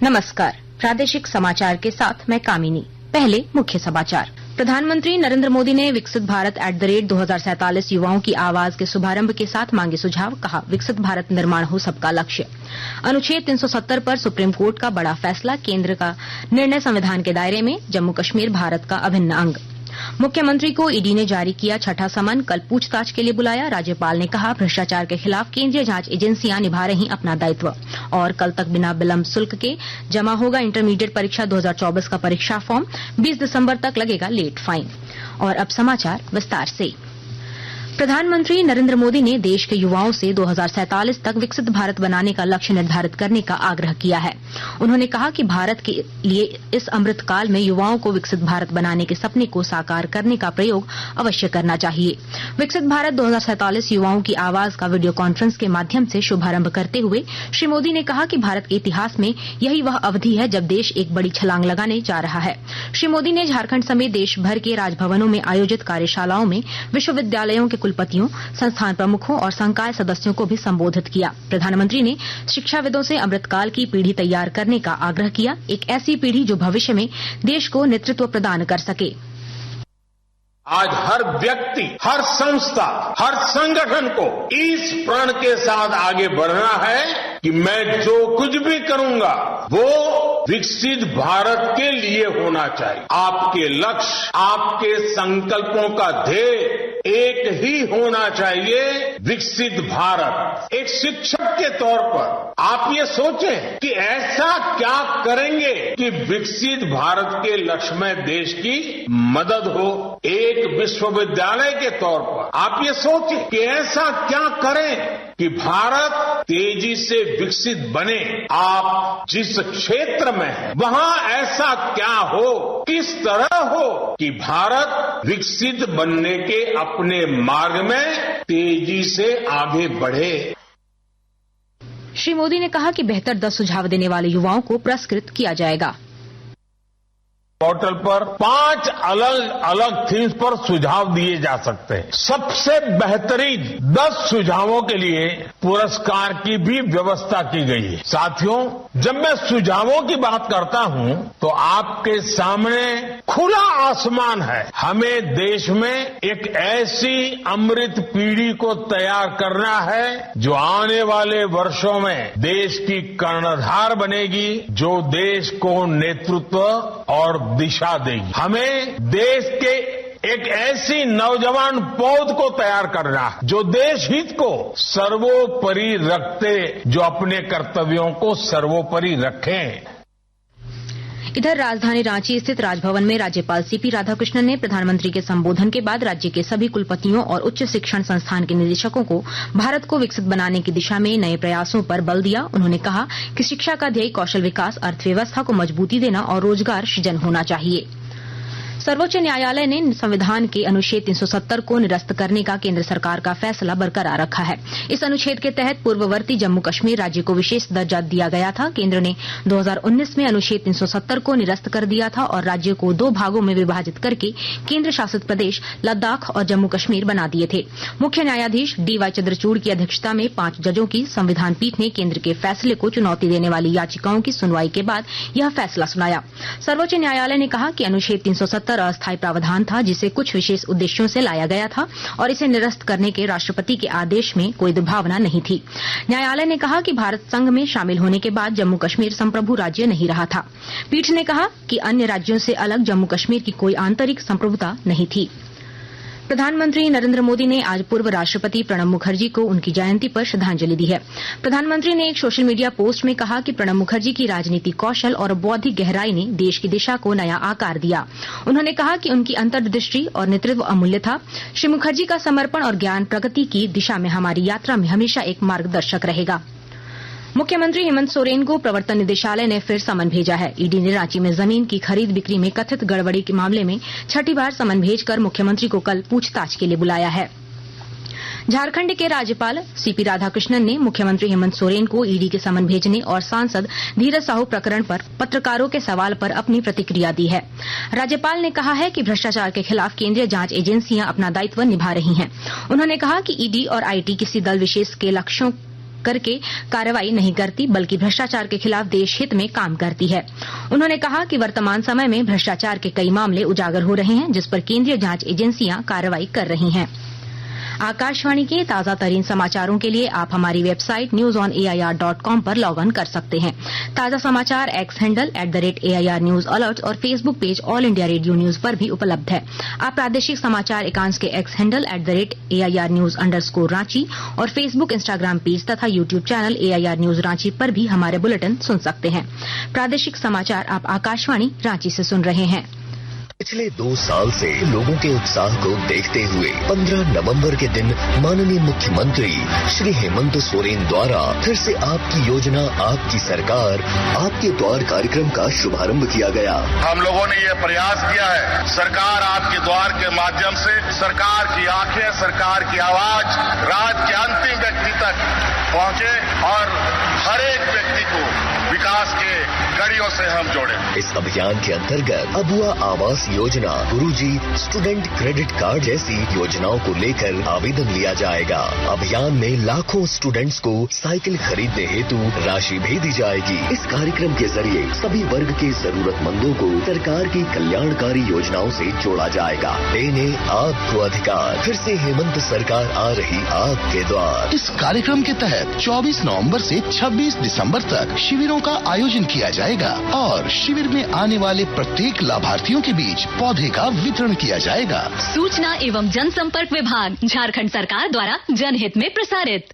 नमस्कार, प्रादेशिक समाचार के साथ मैं कामिनी। पहले मुख्य समाचार। प्रधानमंत्री नरेंद्र मोदी ने विकसित भारत @2047 युवाओं की आवाज के शुभारंभ के साथ मांगे सुझाव। कहा, विकसित भारत निर्माण हो सबका लक्ष्य। अनुच्छेद 370 पर सुप्रीम कोर्ट का बड़ा फैसला, केंद्र का निर्णय संविधान के दायरे में, जम्मू कश्मीर भारत का अभिन्न अंग। मुख्यमंत्री को ईडी ने जारी किया छठा समन, कल पूछताछ के लिए बुलाया। राज्यपाल ने कहा, भ्रष्टाचार के खिलाफ केंद्रीय जांच एजेंसियां निभा रही अपना दायित्व। और कल तक बिना विलंब शुल्क के जमा होगा इंटरमीडिएट परीक्षा 2024 का परीक्षा फॉर्म। 20 दिसंबर तक लगेगा लेट फाइन। और अब समाचार विस्तार से। प्रधानमंत्री नरेंद्र मोदी ने देश के युवाओं से 2047 तक विकसित भारत बनाने का लक्ष्य निर्धारित करने का आग्रह किया है। उन्होंने कहा कि भारत के लिए इस अमृत काल में युवाओं को विकसित भारत बनाने के सपने को साकार करने का प्रयोग अवश्य करना चाहिए। विकसित भारत 2047 युवाओं की आवाज का वीडियो कॉन्फ्रेंस के माध्यम से शुभारंभ करते हुए श्री मोदी ने कहा कि भारत के इतिहास में यही वह अवधि है जब देश एक बड़ी छलांग लगाने जा रहा है। श्री मोदी ने झारखंड समेत देश भर के राजभवनों में आयोजित कार्यशालाओं में विश्वविद्यालयों के कुलपतियों, संस्थान प्रमुखों और संकाय सदस्यों को भी संबोधित किया। प्रधानमंत्री ने शिक्षाविदों से अमृतकाल की पीढ़ी तैयार करने का आग्रह किया, एक ऐसी पीढ़ी जो भविष्य में देश को नेतृत्व प्रदान कर सके। आज हर व्यक्ति, हर संस्था, हर संगठन को इस प्रण के साथ आगे बढ़ना है कि मैं जो कुछ भी करूंगा वो विकसित भारत के लिए होना चाहिए। आपके लक्ष्य, आपके संकल्पों का ध्येय एक ही होना चाहिए, विकसित भारत। एक शिक्षक के तौर पर आप ये सोचें कि ऐसा क्या करेंगे कि विकसित भारत के लक्ष्य में देश की मदद हो। एक विश्वविद्यालय के तौर पर आप ये सोचें कि ऐसा क्या करें कि भारत तेजी से विकसित बने। आप जिस क्षेत्र में हैं वहां ऐसा क्या हो, किस तरह हो कि भारत विकसित बनने के अपने मार्ग में तेजी से आगे बढ़े। श्री मोदी ने कहा कि बेहतर 10 सुझाव देने वाले युवाओं को पुरस्कृत किया जाएगा। पोर्टल पर 5 अलग अलग थीम्स पर सुझाव दिए जा सकते हैं। सबसे बेहतरीन 10 सुझावों के लिए पुरस्कार की भी व्यवस्था की गई है। साथियों, जब मैं सुझावों की बात करता हूं तो आपके सामने खुला आसमान है। हमें देश में एक ऐसी अमृत पीढ़ी को तैयार करना है जो आने वाले वर्षों में देश की कर्णधार बनेगी, जो देश को नेतृत्व और दिशा देगी। हमें देश के एक ऐसी नौजवान पौध को तैयार करना है जो देश हित को सर्वोपरि रखते, जो अपने कर्तव्यों को सर्वोपरि रखें। इधर राजधानी रांची स्थित राजभवन में राज्यपाल सीपी राधाकृष्णन ने प्रधानमंत्री के संबोधन के बाद राज्य के सभी कुलपतियों और उच्च शिक्षण संस्थान के निदेशकों को भारत को विकसित बनाने की दिशा में नए प्रयासों पर बल दिया। उन्होंने कहा कि शिक्षा का ध्येय कौशल विकास, अर्थव्यवस्था को मजबूती देना और रोजगार सृजन होना चाहिए। सर्वोच्च न्यायालय ने संविधान के अनुच्छेद 370 को निरस्त करने का केंद्र सरकार का फैसला बरकरार रखा है। इस अनुच्छेद के तहत पूर्ववर्ती जम्मू कश्मीर राज्य को विशेष दर्जा दिया गया था। केंद्र ने 2019 में अनुच्छेद 370 को निरस्त कर दिया था और राज्य को 2 भागों में विभाजित करके केंद्र शासित प्रदेश लद्दाख और जम्मू कश्मीर बना दिए थे। मुख्य न्यायाधीश DY चंद्रचूड़ की अध्यक्षता में 5 जजों की संविधान पीठ ने केंद्र के फैसले को चुनौती देने वाली याचिकाओं की सुनवाई के बाद यह फैसला सुनाया। सर्वोच्च न्यायालय ने कहा कि अनुच्छेद 370 अस्थायी प्रावधान था जिसे कुछ विशेष उद्देश्यों से लाया गया था और इसे निरस्त करने के राष्ट्रपति के आदेश में कोई दुर्भावना नहीं थी। न्यायालय ने कहा कि भारत संघ में शामिल होने के बाद जम्मू कश्मीर संप्रभु राज्य नहीं रहा था। पीठ ने कहा कि अन्य राज्यों से अलग जम्मू कश्मीर की कोई आंतरिक संप्रभुता नहीं थी। प्रधानमंत्री नरेंद्र मोदी ने आज पूर्व राष्ट्रपति प्रणब मुखर्जी को उनकी जयंती पर श्रद्धांजलि दी है। प्रधानमंत्री ने एक सोशल मीडिया पोस्ट में कहा कि प्रणब मुखर्जी की राजनीतिक कौशल और बौद्धिक गहराई ने देश की दिशा को नया आकार दिया। उन्होंने कहा कि उनकी अंतर्दृष्टि और नेतृत्व अमूल्य था। श्री मुखर्जी का समर्पण और ज्ञान प्रगति की दिशा में हमारी यात्रा में हमेशा एक मार्गदर्शक रहेगा। मुख्यमंत्री हेमंत सोरेन को प्रवर्तन निदेशालय ने फिर समन भेजा है। ईडी ने रांची में जमीन की खरीद बिक्री में कथित गड़बड़ी के मामले में छठी बार समन भेजकर मुख्यमंत्री को कल पूछताछ के लिए बुलाया है। झारखंड के राज्यपाल सीपी राधाकृष्णन ने मुख्यमंत्री हेमंत सोरेन को ईडी के समन भेजने और सांसद धीरज साहू प्रकरण पर पत्रकारों के सवाल पर अपनी प्रतिक्रिया दी है। राज्यपाल ने कहा है कि भ्रष्टाचार के खिलाफ केंद्रीय जांच एजेंसियां अपना दायित्व निभा रही हैं। उन्होंने कहा कि ईडी और आईटी किसी दल विशेष के लक्ष्यों करके कार्रवाई नहीं करती बल्कि भ्रष्टाचार के खिलाफ देश हित में काम करती है। उन्होंने कहा कि वर्तमान समय में भ्रष्टाचार के कई मामले उजागर हो रहे हैं जिस पर केंद्रीय जांच एजेंसियां कार्रवाई कर रही हैं। आकाशवाणी के ताजा तरीन समाचारों के लिए आप हमारी वेबसाइट newsonair.com पर लॉग ऑन कर सकते हैं। ताजा समाचार X handle @AIR news alert और Facebook page All India Radio news पर भी उपलब्ध है। आप प्रादेशिक समाचार एकांश के X handle @AIR news _Ranchi और फेसबुक, इंस्टाग्राम पेज तथा YouTube channel AIR news Ranchi पर भी हमारे बुलेटिन सुन सकते हैं। प्रादेशिक समाचार आप आकाशवाणी रांची से सुन रहे हैं। पिछले 2 साल से लोगों के उत्साह को देखते हुए 15 नवंबर के दिन माननीय मुख्यमंत्री श्री हेमंत सोरेन द्वारा फिर से आपकी योजना, आपकी सरकार, आपके द्वार कार्यक्रम का शुभारंभ किया गया। हम लोगों ने ये प्रयास किया है, सरकार आपके द्वार के माध्यम से सरकार की आंखें, सरकार की आवाज राज्य के अंतिम व्यक्ति तक पहुंचे और हर एक व्यक्ति को विकास के कड़ियों से हम जोड़े। इस अभियान के अंतर्गत अबुआ आवास योजना, गुरुजी स्टूडेंट क्रेडिट कार्ड जैसी योजनाओं को लेकर आवेदन लिया जाएगा। अभियान में लाखों स्टूडेंट्स को साइकिल खरीदने हेतु राशि भेजी जाएगी। इस कार्यक्रम के जरिए सभी वर्ग के जरूरतमंदों को सरकार की कल्याणकारी योजनाओं से जोड़ा जाएगा। देने आपको अधिकार। फिर से हेमंत सरकार आ रही आपके द्वार। इस कार्यक्रम के तहत 24 नवंबर से 26 दिसंबर तक शिविरों का आयोजन किया जाएगा और शिविर में आने वाले प्रत्येक लाभार्थियों के बीच पौधे का वितरण किया जाएगा। सूचना एवं जनसंपर्क विभाग, झारखंड सरकार द्वारा जनहित में प्रसारित।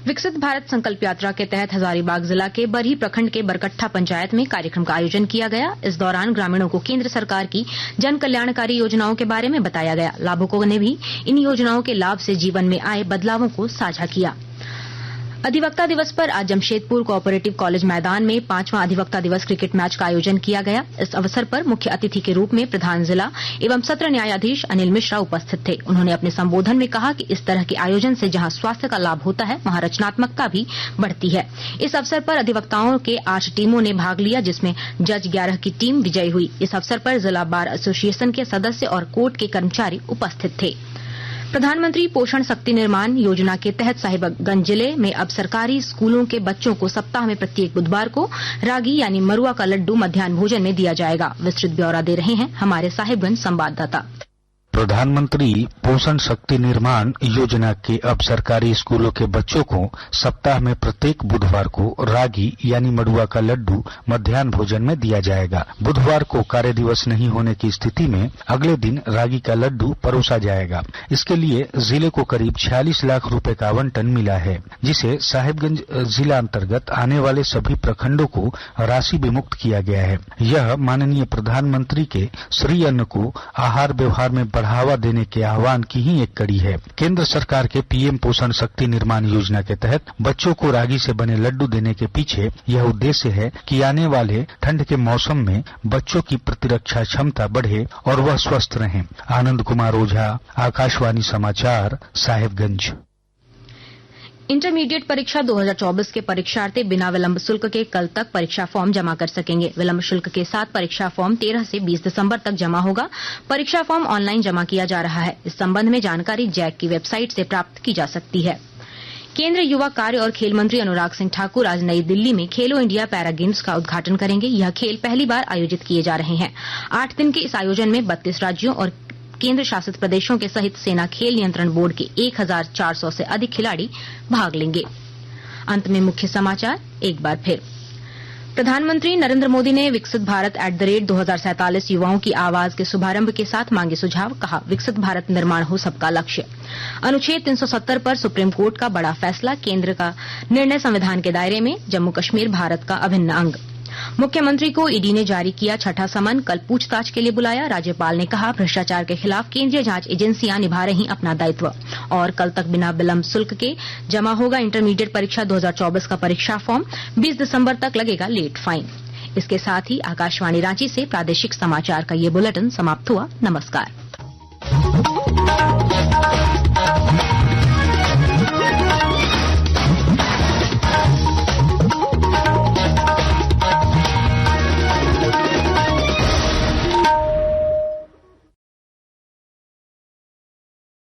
विकसित भारत संकल्प यात्रा के तहत हजारीबाग जिला के बरही प्रखंड के बरकट्ठा पंचायत में कार्यक्रम का आयोजन किया गया। इस दौरान ग्रामीणों को केंद्र सरकार की जन कल्याणकारी योजनाओं के बारे में बताया गया। लाभुकों ने भी इन योजनाओं के लाभ से जीवन में आए बदलावों को साझा किया। अधिवक्ता दिवस पर आज जमशेदपुर कोऑपरेटिव कॉलेज मैदान में 5वां अधिवक्ता दिवस क्रिकेट मैच का आयोजन किया गया। इस अवसर पर मुख्य अतिथि के रूप में प्रधान जिला एवं सत्र न्यायाधीश अनिल मिश्रा उपस्थित थे। उन्होंने अपने संबोधन में कहा कि इस तरह के आयोजन से जहां स्वास्थ्य का लाभ होता है वहां रचनात्मकता भी बढ़ती है। इस अवसर पर अधिवक्ताओं के 8 टीमों ने भाग लिया जिसमें जज 11 की टीम विजयी हुई। इस अवसर पर जिला बार एसोसिएशन के सदस्य और कोर्ट के कर्मचारी उपस्थित थे। प्रधानमंत्री पोषण शक्ति निर्माण योजना के तहत साहिबगंज जिले में अब सरकारी स्कूलों के बच्चों को सप्ताह में प्रत्येक बुधवार को रागी यानी मरुआ का लड्डू मध्याह्न भोजन में दिया जाएगा। विस्तृत ब्यौरा दे रहे हैं हमारे साहिबगंज संवाददाता। प्रधानमंत्री पोषण शक्ति निर्माण योजना के अब सरकारी स्कूलों के बच्चों को सप्ताह में प्रत्येक बुधवार को रागी यानी मड़ुआ का लड्डू मध्याह्न भोजन में दिया जाएगा। बुधवार को कार्य दिवस नहीं होने की स्थिति में अगले दिन रागी का लड्डू परोसा जाएगा। इसके लिए जिले को करीब 46 लाख रुपए का आवंटन मिला है, जिसे साहिबगंज जिला अंतर्गत आने वाले सभी प्रखंडों को राशि विमुक्त किया गया है। यह माननीय प्रधानमंत्री के श्री अन्न को आहार व्यवहार में बढ़ावा देने के आह्वान की ही एक कड़ी है। केंद्र सरकार के पीएम पोषण शक्ति निर्माण योजना के तहत बच्चों को रागी से बने लड्डू देने के पीछे यह उद्देश्य है कि आने वाले ठंड के मौसम में बच्चों की प्रतिरक्षा क्षमता बढ़े और वह स्वस्थ रहें। आनंद कुमार ओझा, आकाशवाणी समाचार, साहिबगंज। इंटरमीडिएट परीक्षा 2024 के परीक्षार्थी बिना विलंब शुल्क के कल तक परीक्षा फॉर्म जमा कर सकेंगे। विलंब शुल्क के साथ परीक्षा फॉर्म 13 से 20 दिसंबर तक जमा होगा। परीक्षा फॉर्म ऑनलाइन जमा किया जा रहा है। इस संबंध में जानकारी जैक की वेबसाइट से प्राप्त की जा सकती है। केंद्रीय युवा कार्य और खेल मंत्री अनुराग सिंह ठाकुर आज नई दिल्ली में खेलो इंडिया पैरा गेम्स का उद्घाटन करेंगे। यह खेल पहली बार आयोजित किए जा रहे हैं। 8 दिन के इस आयोजन में 32 राज्यों और केंद्र शासित प्रदेशों के सहित सेना खेल नियंत्रण बोर्ड के 1400 से अधिक खिलाड़ी भाग लेंगे। अंत में मुख्य समाचार एक बार फिर। प्रधानमंत्री नरेंद्र मोदी ने विकसित भारत @2047 युवाओं की आवाज के शुभारंभ के साथ मांगे सुझाव। कहा, विकसित भारत निर्माण हो सबका लक्ष्य। अनुच्छेद 370 पर सुप्रीम कोर्ट का बड़ा फैसला। केंद्र का निर्णय संविधान के दायरे में। जम्मू कश्मीर भारत का अभिन्न अंग। मुख्यमंत्री को ईडी ने जारी किया 6ठा समन। कल पूछताछ के लिए बुलाया। राज्यपाल ने कहा, भ्रष्टाचार के खिलाफ केंद्रीय जांच एजेंसियां निभा रही अपना दायित्व। और कल तक बिना विलंब शुल्क के जमा होगा इंटरमीडिएट परीक्षा 2024 का परीक्षा फॉर्म। 20 दिसंबर तक लगेगा लेट फाइन। इसके साथ ही आकाशवाणी रांची से प्रादेशिक समाचार का ये बुलेटिन समाप्त हुआ। नमस्कार।